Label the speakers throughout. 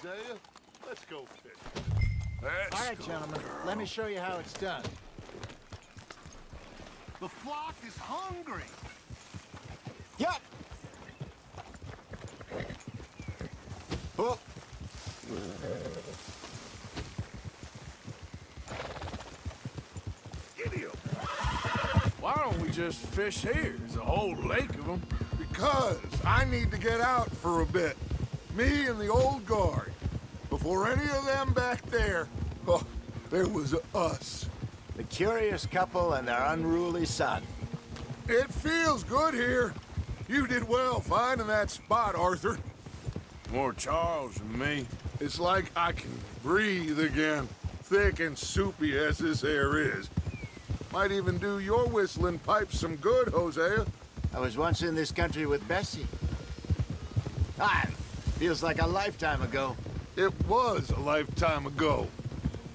Speaker 1: Hosea. Let's go fish.
Speaker 2: All right, gentlemen, let me show you how it's done.
Speaker 1: The flock is hungry.
Speaker 2: Yup. Oh.
Speaker 1: Get him.
Speaker 3: Why don't we just fish here? There's a whole lake of them.
Speaker 4: Because I need to get out for a bit. Me and the old guard. Before any of them back there, oh, there was us.
Speaker 2: The curious couple and their unruly son.
Speaker 4: It feels good here. You did well finding that spot, Arthur.
Speaker 3: More Charles than me.
Speaker 4: It's like I can breathe again, thick and soupy as this air is. Might even do your whistling pipes some good, Hosea.
Speaker 2: I was once in this country with Bessie. Feels like a lifetime ago.
Speaker 4: It was a lifetime ago.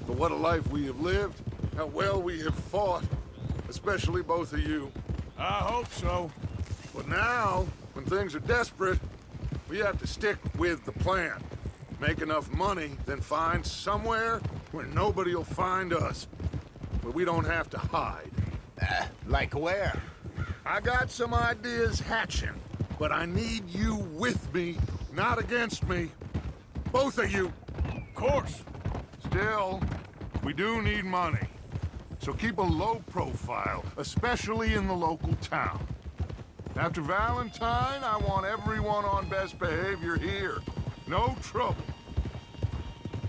Speaker 4: But what a life we have lived. How well we have fought. Especially both of you.
Speaker 3: I hope so.
Speaker 4: But now, when things are desperate, we have to stick with the plan. Make enough money, then find somewhere where nobody will find us. Where we don't have to hide.
Speaker 2: Like where?
Speaker 4: I got some ideas hatching, but I need you with me, not against me. Both of you.
Speaker 3: Of course.
Speaker 4: Still, we do need money. So keep a low profile, especially in the local town. After Valentine, I want everyone on best behavior here. No trouble.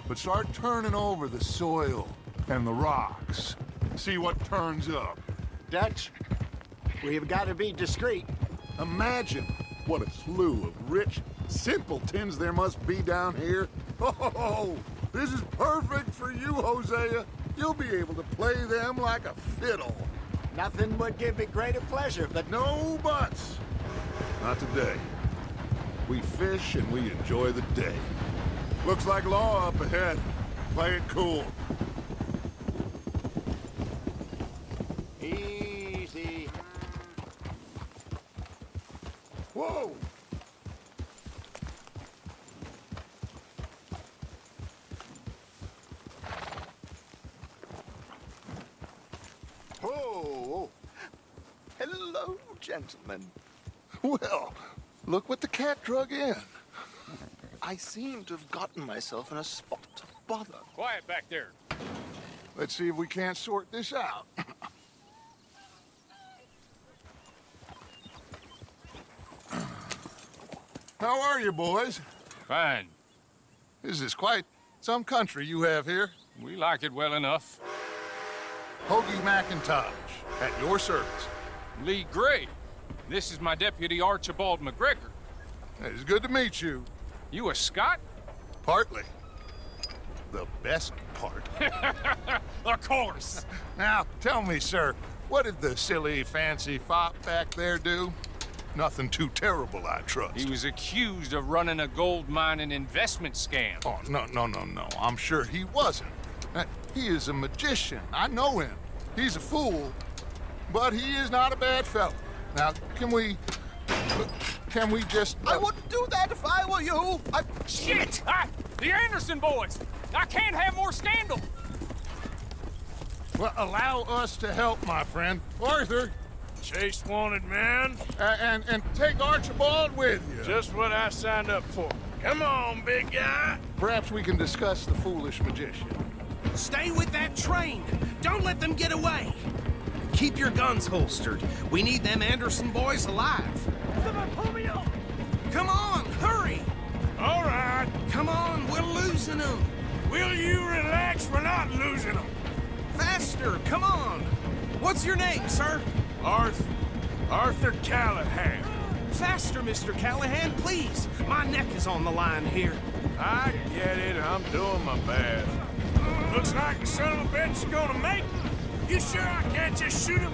Speaker 4: But start turning over the soil and the rocks. See what turns up.
Speaker 2: Dutch, we've got to be discreet.
Speaker 4: Imagine what a slew of rich simpletons there must be down here. Oh, this is perfect for you, Hosea. You'll be able to play them like a fiddle.
Speaker 2: Nothing would give me greater pleasure, but
Speaker 4: No buts. Not today. We fish and we enjoy the day. Looks like law up ahead. Play it cool.
Speaker 2: easy.
Speaker 4: Whoa!
Speaker 2: Oh, hello, gentlemen.
Speaker 4: Well, look what the cat drug in.
Speaker 5: I seem to have gotten myself in a spot of bother.
Speaker 3: Quiet back there.
Speaker 4: Let's see if we can't sort this out. How are you, boys?
Speaker 3: Fine.
Speaker 4: This is quite some country you have here.
Speaker 3: We like it well enough.
Speaker 4: Hoagie McIntosh, at your service.
Speaker 3: Lee Gray. This is my deputy Archibald McGregor.
Speaker 4: It's good to meet you.
Speaker 3: You a Scot?
Speaker 4: Partly. The best part.
Speaker 3: Of course.
Speaker 4: Now, tell me, sir, what did the silly, fancy fop back there do? Nothing too terrible, I trust.
Speaker 3: He was accused of running a gold mining investment scam.
Speaker 4: Oh, no. I'm sure he wasn't. He is a magician. I know him. He's a fool, but he is not a bad fellow. Now, can we just...
Speaker 5: I wouldn't do that if I were you.
Speaker 3: Shit! The Anderson boys! I can't have more scandal!
Speaker 4: Well, allow us to help, my friend. Arthur,
Speaker 3: Chase wanted man.
Speaker 4: and take Archibald with you.
Speaker 3: Just what I signed up for. Come on, big guy.
Speaker 4: Perhaps we can discuss the foolish magician.
Speaker 6: Stay with that train. Don't let them get away. Keep your guns holstered. We need them Anderson boys alive. Come on, hurry.
Speaker 3: All right.
Speaker 6: Come on, we're losing them.
Speaker 3: Will you relax? We're not losing them.
Speaker 6: Faster, come on. What's your name, sir?
Speaker 3: Arthur Callahan.
Speaker 6: Faster, Mr. Callahan, please. My neck is on the line here.
Speaker 3: I get it. I'm doing my best. Looks like the son of a bitch is gonna make it. You sure I can't just shoot him?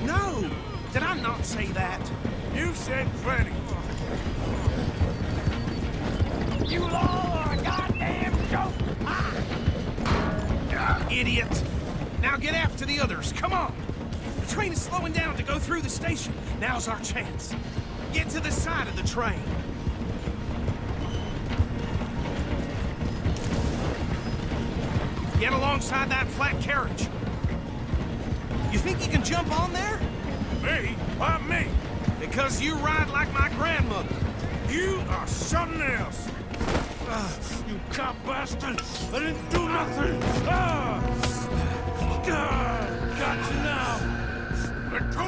Speaker 6: No, did I not say that?
Speaker 3: You've said plenty.
Speaker 6: You law a goddamn joke! Idiot! Now get after the others, come on! The train is slowing down to go through the station. Now's our chance. Get to the side of the train. Get alongside that flat carriage. You think you can jump on there?
Speaker 3: Me? Why me?
Speaker 6: Because you ride like my grandmother.
Speaker 3: You are something else. You cop bastard! I didn't do nothing! Got you now! Let go!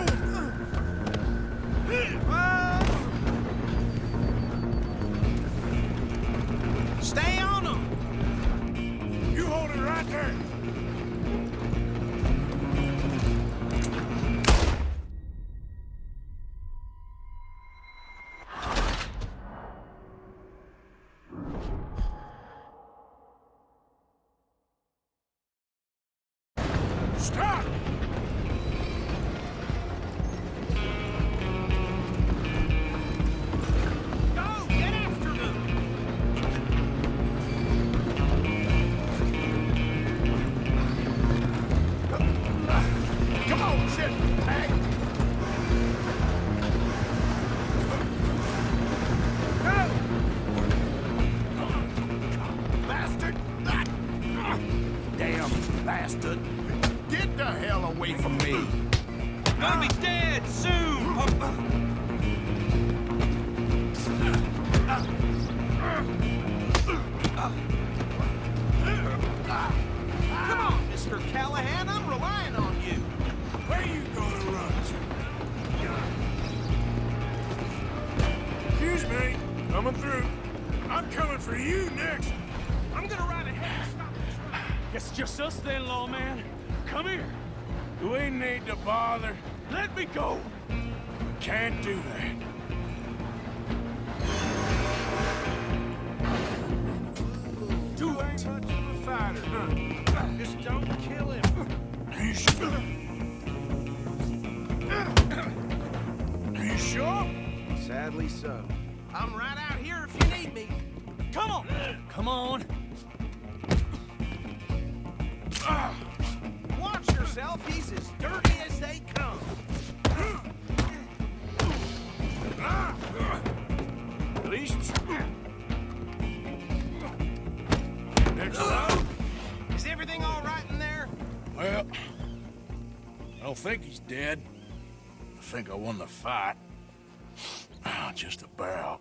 Speaker 6: Stay on them!
Speaker 3: You hold it right there! Stop!
Speaker 6: Go! Get after them!
Speaker 3: Come on, shit! Hey!
Speaker 6: Go!
Speaker 3: Bastard! Damn bastard! Get the hell away from me!
Speaker 6: Gonna be dead soon! Come on, Mr. Callahan, I'm relying on you.
Speaker 3: Where you gonna run to? Excuse me, coming through. I'm coming for you next.
Speaker 6: I'm gonna ride ahead and stop the train.
Speaker 7: It's just us then, lawman. Come here.
Speaker 3: Do we need to bother?
Speaker 7: Let me go.
Speaker 3: We can't do that.
Speaker 6: Do
Speaker 3: You ain't
Speaker 6: it.
Speaker 3: much of a fighter, huh?
Speaker 6: Just don't kill him.
Speaker 3: Are you sure? Are you sure?
Speaker 6: Sadly so. I'm right out here if you need me.
Speaker 7: Come on. Come on.
Speaker 6: Watch yourself. He's as dirty as they come.
Speaker 3: At least. Next round.
Speaker 6: Is everything all right in there?
Speaker 3: Well, I don't think he's dead. I think I won the fight. Just about.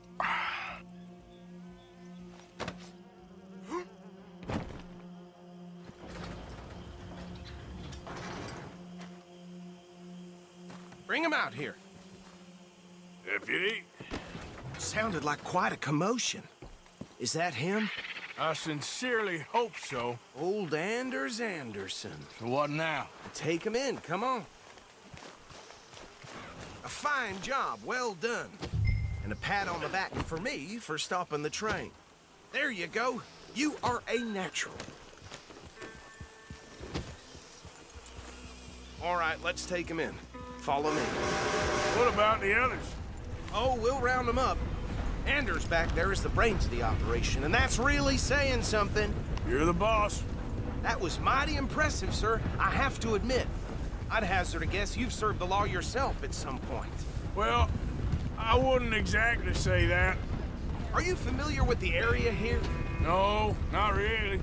Speaker 6: Bring him out here.
Speaker 3: Deputy,
Speaker 6: Sounded like quite a commotion. Is that him?
Speaker 3: I sincerely hope so.
Speaker 6: Old Anders Anderson.
Speaker 3: So what now?
Speaker 6: Take him in, come on. A fine job, well done. And a pat on the back for me for stopping the train. There you go. You are a natural. All right, let's take him in. Follow me.
Speaker 3: What about the others?
Speaker 6: Oh, we'll round them up. Anders back there is the brains of the operation, and that's really saying something.
Speaker 3: You're the boss.
Speaker 6: That was mighty impressive, sir. I have to admit. I'd hazard a guess you've served the law yourself at some point.
Speaker 3: Well, I wouldn't exactly say that.
Speaker 6: Are you familiar with the area here?
Speaker 3: No, not really.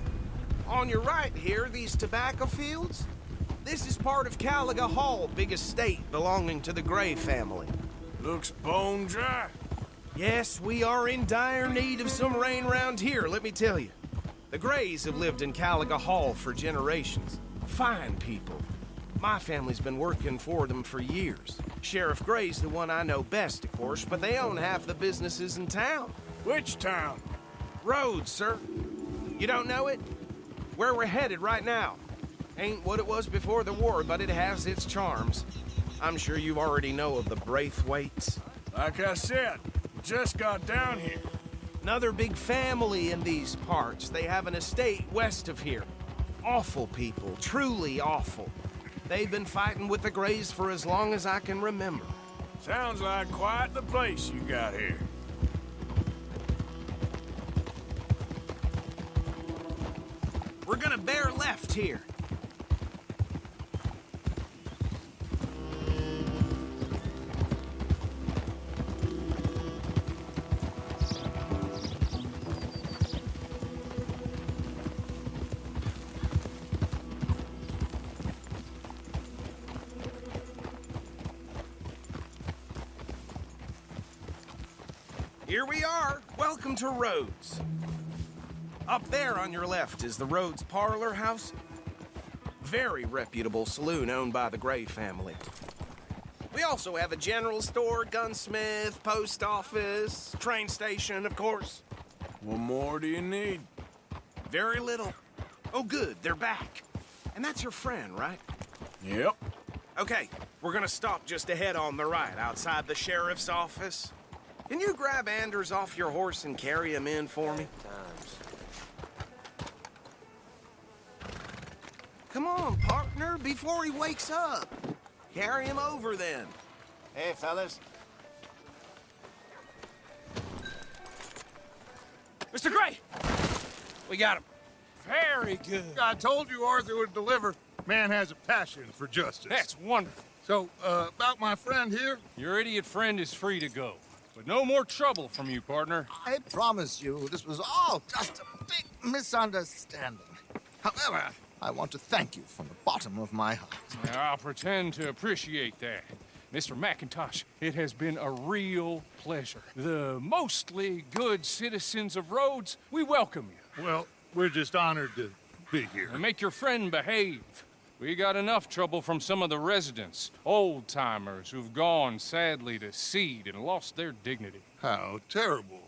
Speaker 6: On your right here, these tobacco fields? This is part of Caliga Hall, big estate belonging to the Gray family.
Speaker 3: Looks bone dry.
Speaker 6: Yes, we are in dire need of some rain round here, let me tell you. The Grays have lived in Caliga Hall for generations. Fine people. My family's been working for them for years. Sheriff Gray's the one I know best, of course, but they own half the businesses in town.
Speaker 3: Which town?
Speaker 6: Rhodes, sir. You don't know it? Where we're headed right now. Ain't what it was before the war, but it has its charms. I'm sure you already know of the Braithwaites.
Speaker 3: Like I said, just got down here.
Speaker 6: Another big family in these parts. They have an estate west of here. Awful people, truly awful. They've been fighting with the Grays for as long as I can remember.
Speaker 3: Sounds like quite the place you got here.
Speaker 6: We're gonna bear left here. Here we are. Welcome to Rhodes. Up there on your left is the Rhodes Parlor House. Very reputable saloon owned by the Gray family. We also have a general store, gunsmith, post office, train station, of course.
Speaker 3: What more do you need?
Speaker 6: Very little. Oh, good, they're back. And that's your friend, right?
Speaker 3: Yep.
Speaker 6: Okay, we're gonna stop just ahead on the right, outside the sheriff's office. Can you grab Anders off your horse and carry him in for me? Come on, partner, before he wakes up. Carry him over, then.
Speaker 2: Hey, fellas.
Speaker 7: Mr. Gray! We got him. Very good.
Speaker 4: I told you Arthur would deliver. Man has a passion for justice.
Speaker 7: That's wonderful.
Speaker 4: So, about my friend here?
Speaker 7: Your idiot friend is free to go. But no more trouble from you, partner.
Speaker 5: I promise you, this was all just a big misunderstanding. However, I want to thank you from the bottom of my heart.
Speaker 7: I'll pretend to appreciate that. Mr. McIntosh, it has been a real pleasure. The mostly good citizens of Rhodes, we welcome you.
Speaker 4: Well, we're just honored to be here.
Speaker 7: And make your friend behave. We got enough trouble from some of the residents, old-timers who've gone, sadly, to seed and lost their dignity.
Speaker 4: How terrible.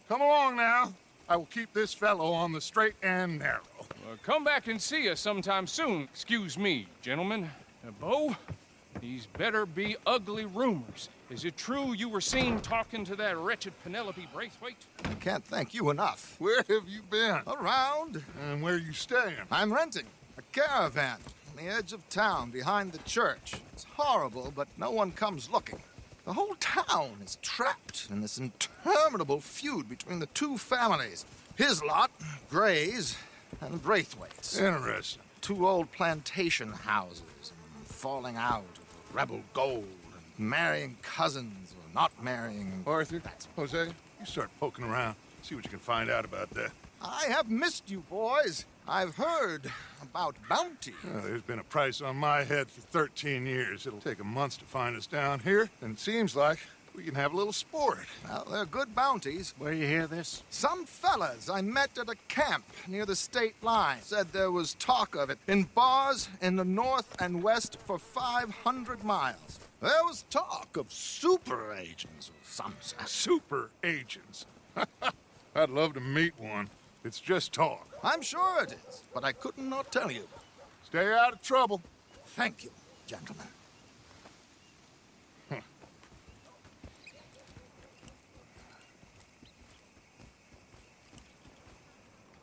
Speaker 4: Come along now. I will keep this fellow on the straight and narrow.
Speaker 7: Come back and see us sometime soon. Excuse me, gentlemen. Bo, these better be ugly rumors. Is it true you were seen talking to that wretched Penelope Braithwaite?
Speaker 5: I can't thank you enough.
Speaker 4: Where have you been?
Speaker 5: Around,
Speaker 4: And where you staying?
Speaker 5: I'm renting a caravan on the edge of town behind the church. It's horrible, but no one comes looking. The whole town is trapped in this interminable feud between the two families. His lot, Gray's, and Braithwaite's.
Speaker 4: Interesting.
Speaker 5: Two old plantation houses, and falling out of rebel gold, and marrying cousins or not marrying.
Speaker 4: Arthur, Jose, you start poking around. See what you can find out about that.
Speaker 5: I have missed you, boys. I've heard about bounty.
Speaker 4: There's been a price on my head for 13 years. It'll take a month to find us down here, and it seems like we can have a little sport.
Speaker 5: Well, they're good bounties.
Speaker 2: Where you hear this?
Speaker 5: Some fellas I met at a camp near the state line said there was talk of it in bars in the north and west for 500 miles. There was talk of super agents of some sort.
Speaker 4: Super agents. I'd love to meet one. It's just talk.
Speaker 5: I'm sure it is, but I could not tell you.
Speaker 4: Stay out of trouble.
Speaker 5: Thank you, gentlemen.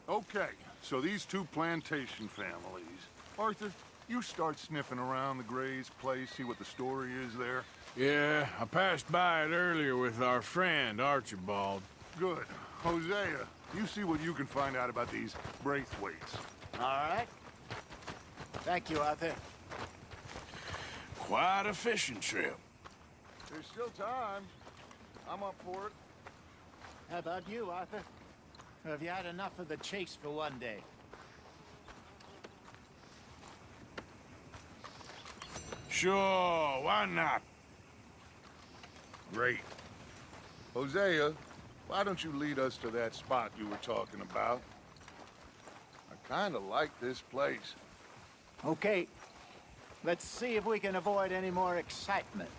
Speaker 4: Okay, so these two plantation families. Arthur, you start sniffing around the Gray's place, see what the story is there.
Speaker 3: Yeah, I passed by it earlier with our friend, Archibald.
Speaker 4: Good. Hosea, you see what you can find out about these Braithwaites.
Speaker 2: All right. Thank you, Arthur.
Speaker 3: Quite a fishing trip.
Speaker 4: There's still time. I'm up for it.
Speaker 2: How about you, Arthur? Or have you had enough of the chase for one day?
Speaker 3: Sure, why not?
Speaker 4: Great. Hosea, why don't you lead us to that spot you were talking about? I kind of like this place.
Speaker 2: Okay. Let's see if we can avoid any more excitement.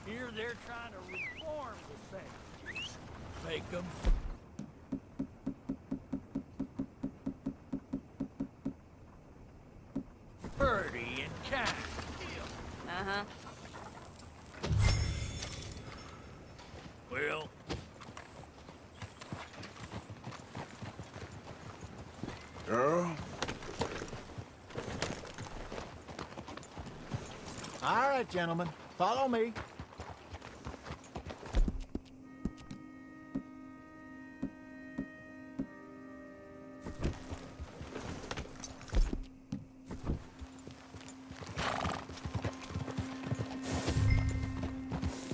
Speaker 7: Here they're trying to reform the savages. Fake 'em. Birdie and Cat.
Speaker 8: Uh-huh.
Speaker 7: Well,
Speaker 3: Girl?
Speaker 2: All right, gentlemen. Follow me.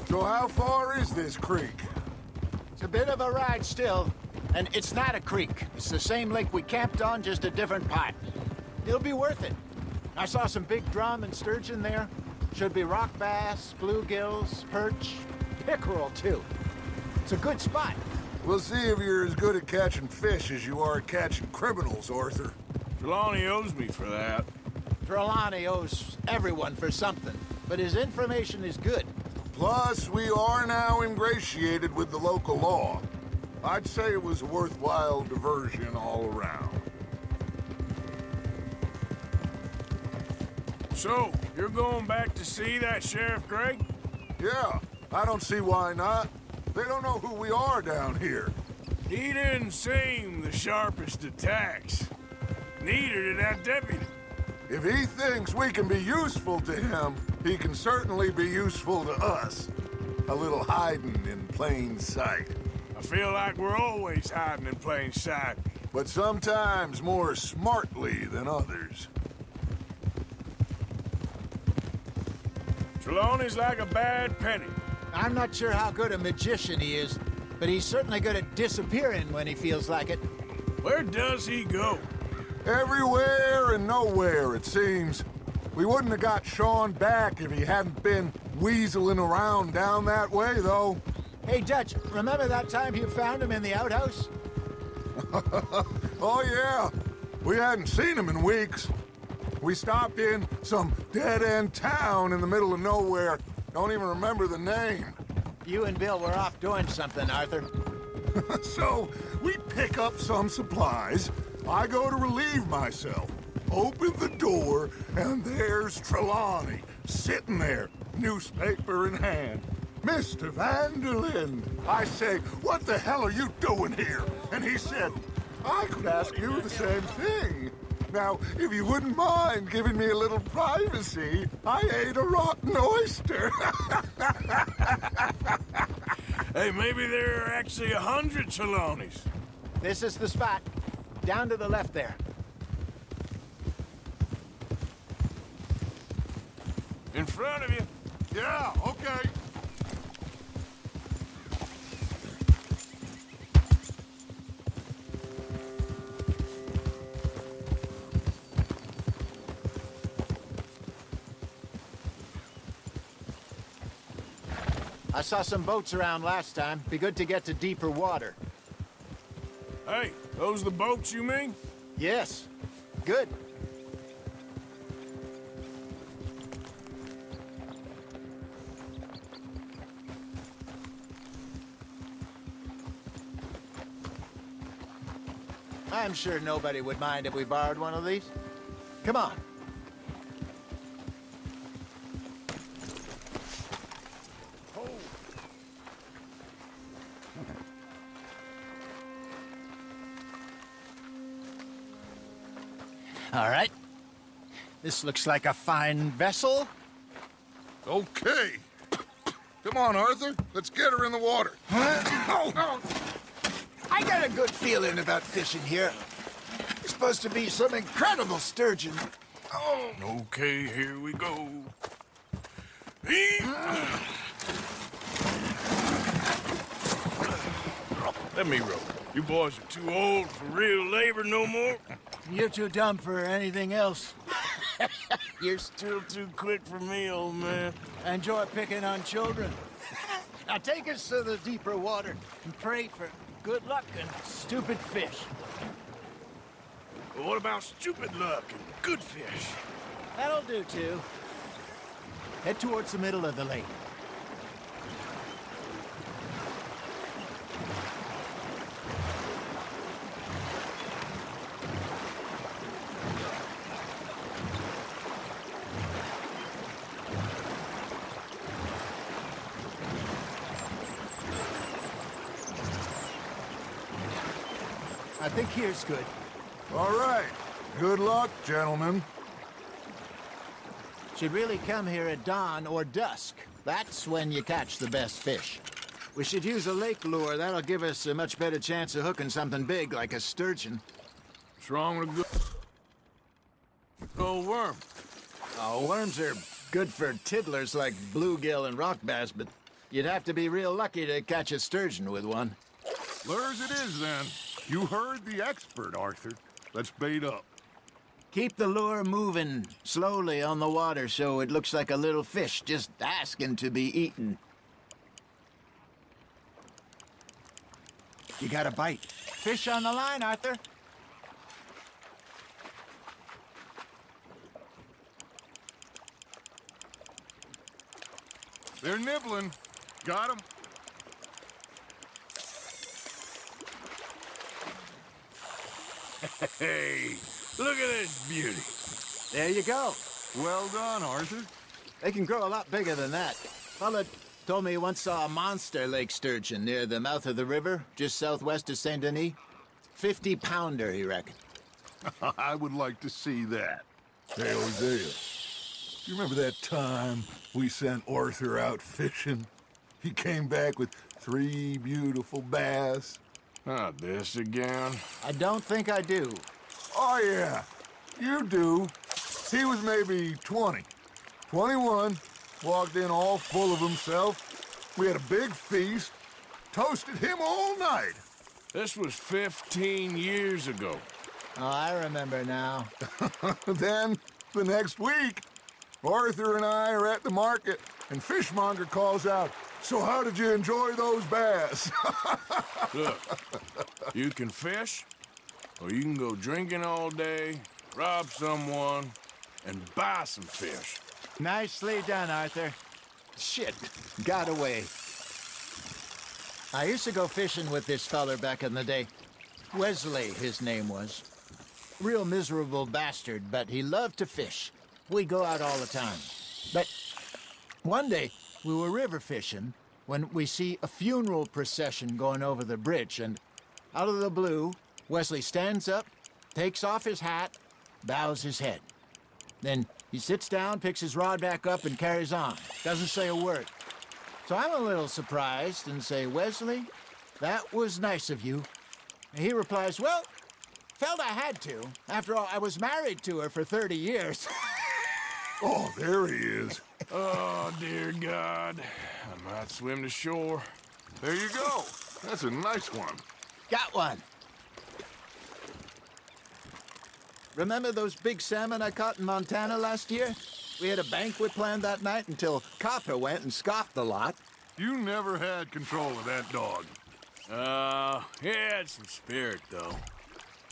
Speaker 4: So how far is this creek?
Speaker 2: It's a bit of a ride still, and it's not a creek. It's the same lake we camped on, just a different part. It'll be worth it. I saw some big drum and sturgeon there. Should be rock bass, bluegills, perch. pickerel, too. It's a good spot.
Speaker 4: We'll see if you're as good at catching fish as you are at catching criminals, Arthur.
Speaker 3: Trelawney owes me for that.
Speaker 2: Trelawney owes everyone for something, but his information is good.
Speaker 4: Plus, we are now ingratiated with the local law. I'd say it was a worthwhile diversion all around.
Speaker 3: So, you're going back to see that Sheriff Gregg?
Speaker 4: Yeah, I don't see why not. They don't know who we are down here.
Speaker 3: He didn't seem the sharpest attacks. Neither did that deputy.
Speaker 4: If he thinks we can be useful to him, he can certainly be useful to us. A little hiding in plain sight.
Speaker 3: I feel like we're always hiding in plain sight.
Speaker 4: But sometimes more smartly than others.
Speaker 3: Trelawney's like a bad penny.
Speaker 2: I'm not sure how good a magician he is, but he's certainly good at disappearing when he feels like it.
Speaker 3: Where does he go?
Speaker 4: Everywhere and nowhere, it seems. We wouldn't have got Sean back if he hadn't been weaseling around down that way, though.
Speaker 2: Hey, Dutch, remember that time you found him in the outhouse?
Speaker 4: Oh, yeah. We hadn't seen him in weeks. We stopped in some dead-end town in the middle of nowhere. Don't even remember the name.
Speaker 2: You and Bill were off doing something, Arthur.
Speaker 4: So, we pick up some supplies. I go to relieve myself. Open the door, and there's Trelawney, sitting there, newspaper in hand. Mr. Vanderlyn. I say, what the hell are you doing here? And he said, I could ask you the same thing. Now, if you wouldn't mind giving me a little privacy, I ate a rotten oyster.
Speaker 3: Hey, maybe there are actually 100 Trelawneys.
Speaker 2: This is the spot. Down to the left there.
Speaker 3: In front of you.
Speaker 4: Yeah, okay.
Speaker 2: I saw some boats around last time. Be good to get to deeper water.
Speaker 3: Hey, those the boats you mean?
Speaker 2: Yes. Good. I'm sure nobody would mind if we borrowed one of these. Come on. All right. This looks like a fine vessel.
Speaker 4: Okay. Come on, Arthur. Let's get her in the water.
Speaker 2: I got a good feeling about fishing here. It's supposed to be some incredible sturgeon. Oh.
Speaker 3: Okay, here we go. Let me row. You boys are too old for real labor no more.
Speaker 2: You're too dumb for anything else.
Speaker 3: You're still too quick for me, old man.
Speaker 2: Enjoy picking on children. Now take us to the deeper water and pray for good luck and stupid fish.
Speaker 3: But what about stupid luck and good fish?
Speaker 2: That'll do, too. Head towards the middle of the lake. I think here's good.
Speaker 4: All right. Good luck, gentlemen.
Speaker 2: Should really come here at dawn or dusk. That's when you catch the best fish. We should use a lake lure. That'll give us a much better chance of hooking something big like a sturgeon.
Speaker 3: What's wrong with a good old worm?
Speaker 2: Oh, worms are good for tiddlers like bluegill and rock bass, but you'd have to be real lucky to catch a sturgeon with one.
Speaker 4: Lures it is, then. You heard the expert, Arthur. Let's bait up.
Speaker 2: Keep the lure moving slowly on the water so it looks like a little fish just asking to be eaten. You got a bite. Fish on the line, Arthur.
Speaker 4: They're nibbling. Got 'em.
Speaker 3: Hey, look at this beauty.
Speaker 2: There you go.
Speaker 4: Well done, Arthur.
Speaker 2: They can grow a lot bigger than that. Fella told me he once saw a monster lake sturgeon near the mouth of the river, just southwest of Saint Denis. 50-pounder, he reckoned.
Speaker 4: I would like to see that.
Speaker 9: Hey, Hosea. You remember that time we sent Arthur out fishing? He came back with 3 beautiful bass.
Speaker 3: Not this again.
Speaker 2: I don't think I do.
Speaker 9: Oh, yeah. You do. He was maybe 20. 21. Walked in all full of himself. We had a big feast. Toasted him all night.
Speaker 3: This was 15 years ago.
Speaker 2: Oh, I remember now.
Speaker 9: Then, the next week, Arthur and I are at the market, and Fishmonger calls out, "So how did you enjoy those bass?"
Speaker 3: Look, you can fish, or you can go drinking all day, rob someone, and buy some fish.
Speaker 2: Nicely done, Arthur. Shit, got away. I used to go fishing with this feller back in the day. Wesley, his name was. Real miserable bastard, but he loved to fish. We'd go out all the time. But one day, we were river fishing when we see a funeral procession going over the bridge, and out of the blue, Wesley stands up, takes off his hat, bows his head. Then he sits down, picks his rod back up, and carries on. Doesn't say a word. So I'm a little surprised and say, "Wesley, that was nice of you." And he replies, "Well, felt I had to. After all, I was married to her for 30 years.
Speaker 9: Oh, there he is.
Speaker 3: Oh, dear God. I might swim to shore.
Speaker 4: There you go. That's a nice one.
Speaker 2: Got one. Remember those big salmon I caught in Montana last year? We had a banquet planned that night until Copper went and scoffed the lot.
Speaker 4: You never had control of that dog.
Speaker 3: He had some spirit, though.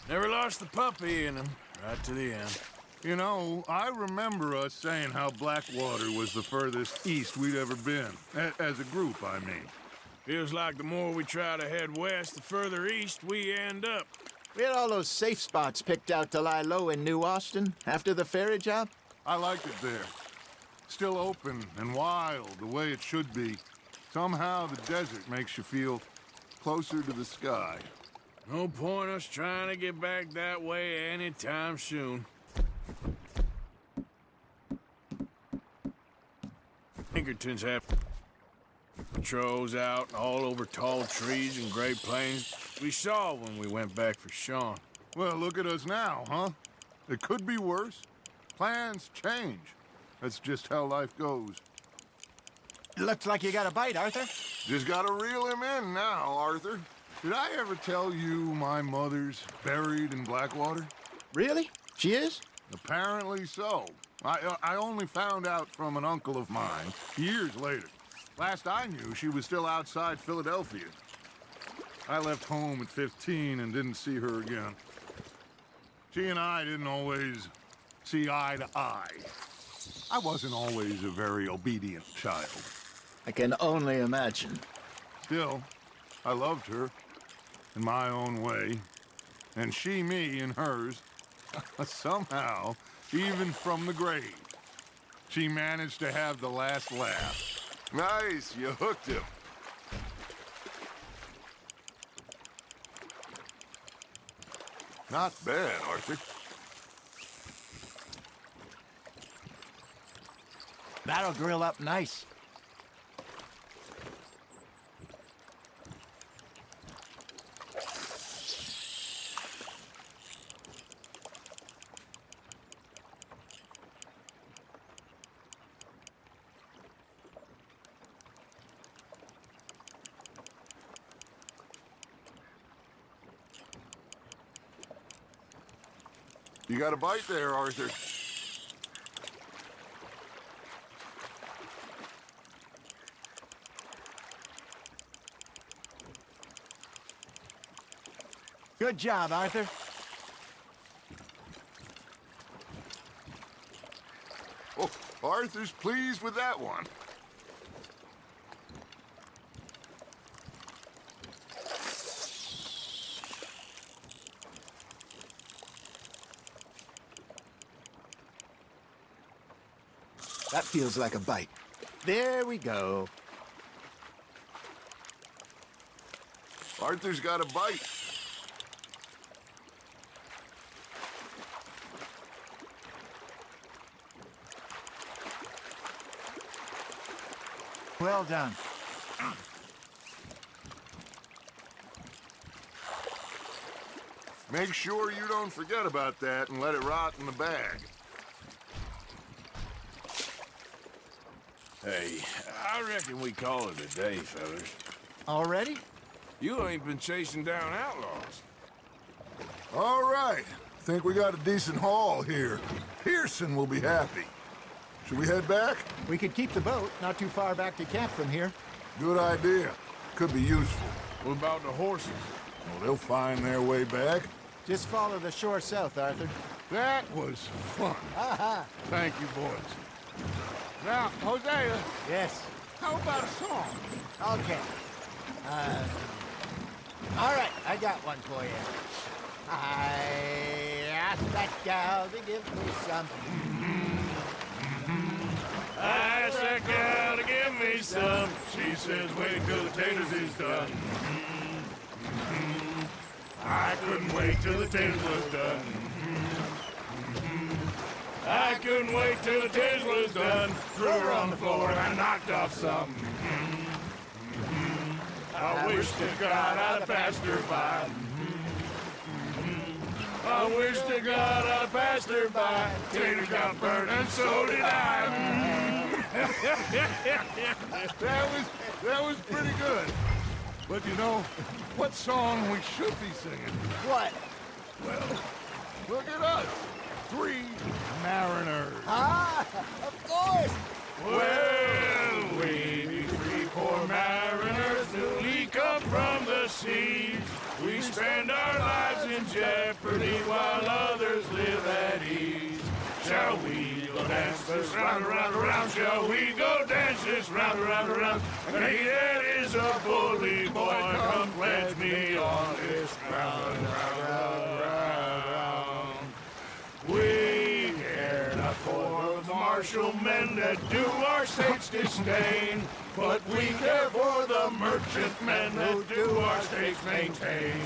Speaker 3: Never lost the puppy in him, right to the end.
Speaker 4: You know, I remember us saying how Blackwater was the furthest east we'd ever been. As a group, I mean.
Speaker 3: Feels like the more we try to head west, the further east we end up.
Speaker 2: We had all those safe spots picked out to lie low in New Austin after the ferry job.
Speaker 4: I liked it there. Still open and wild, the way it should be. Somehow the desert makes you feel closer to the sky.
Speaker 3: No point us trying to get back that way anytime soon. Pinkertons have patrols out all over tall trees and Great Plains. We saw when we went back for Sean.
Speaker 4: Well, look at us now, huh? It could be worse. Plans change. That's just how life goes.
Speaker 2: Looks like you got a bite, Arthur.
Speaker 4: Just gotta reel him in now, Arthur. Did I ever tell you my mother's buried in Blackwater?
Speaker 2: Really? She is?
Speaker 4: Apparently so. I only found out from an uncle of mine years later. Last I knew, she was still outside Philadelphia. I left home at 15 and didn't see her again. She and I didn't always see eye to eye. I wasn't always a very obedient child.
Speaker 2: I can only imagine.
Speaker 4: Still, I loved her in my own way, and she me in hers. Somehow, even from the grave, she managed to have the last laugh.
Speaker 9: Nice, you hooked him. Not bad, Arthur.
Speaker 2: That'll grill up nice.
Speaker 9: You got a bite there, Arthur.
Speaker 2: Good job, Arthur.
Speaker 4: Oh, Arthur's pleased with that one.
Speaker 2: That feels like a bite. There we go.
Speaker 4: Arthur's got a bite.
Speaker 2: Well done.
Speaker 4: Make sure you don't forget about that and let it rot in the bag.
Speaker 3: Hey, I reckon we call it a day, fellas.
Speaker 2: Already?
Speaker 3: You ain't been chasing down outlaws.
Speaker 9: All right. Think we got a decent haul here. Pearson will be happy. Should we head back?
Speaker 2: We could keep the boat not too far back to camp from here.
Speaker 9: Good idea. Could be useful.
Speaker 3: What about the horses?
Speaker 9: Well, they'll find their way back.
Speaker 2: Just follow the shore south, Arthur.
Speaker 4: That was fun. Thank you, boys. Now, Hosea,
Speaker 2: Yes.
Speaker 4: how about a song?
Speaker 2: Okay. All right, I got one for you. I asked that gal to give me some.
Speaker 3: I asked that gal to give me some. She says, wait till the taters is done. I couldn't wait till the taters was done. I couldn't wait till the taters was done. Threw her on the floor and I knocked off some. I wish to God I'd passed her by. I wish to God I'd passed her by. Tater got burned and so did I.
Speaker 4: That was pretty good. But you know, what song we should be singing?
Speaker 2: What?
Speaker 4: Well, look at us. 3 mariners.
Speaker 2: Ah, of course.
Speaker 3: Well, we be 3 poor mariners newly come from the seas. We spend our lives in jeopardy while others live at ease. Shall we go dance this round, around, around? Shall we go dance this round, around, around? And he that is a bully boy, come pledge me on this round, round, round, round. We care not for the martial men that do our state's disdain, but we care for the merchant men that do our state's maintain.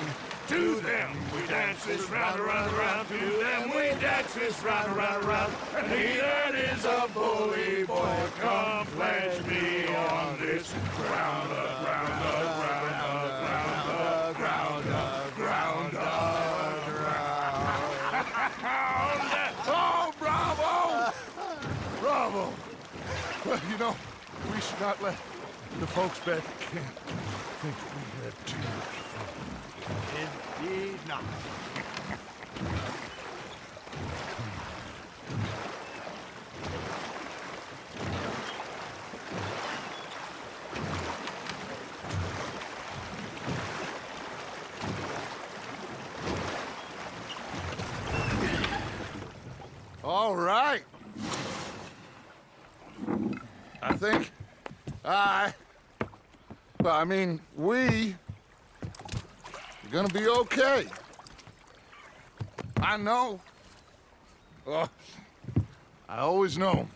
Speaker 3: To them we dance this round, around, around. To them we dance this round, around, around. And he that is a bully boy, come pledge me on this ground, ground, ground, ground, ground, ground, ground.
Speaker 4: Oh, bravo! Bravo! Well, you know, we should not let the folks back at camp think we had too much fun.
Speaker 2: Indeed not.
Speaker 4: All right. I think we are gonna be okay. I know. I always know.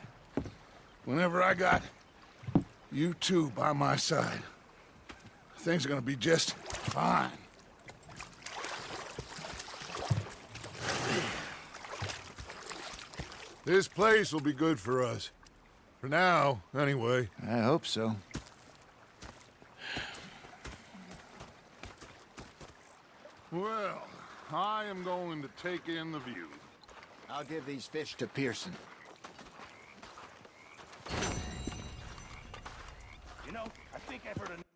Speaker 4: Whenever I got you two by my side, things are gonna be just fine. This place will be good for us. For now, anyway.
Speaker 2: I hope so.
Speaker 4: Well, I am going to take in the view.
Speaker 2: I'll give these fish to Pearson.
Speaker 6: You know, I think I've heard enough.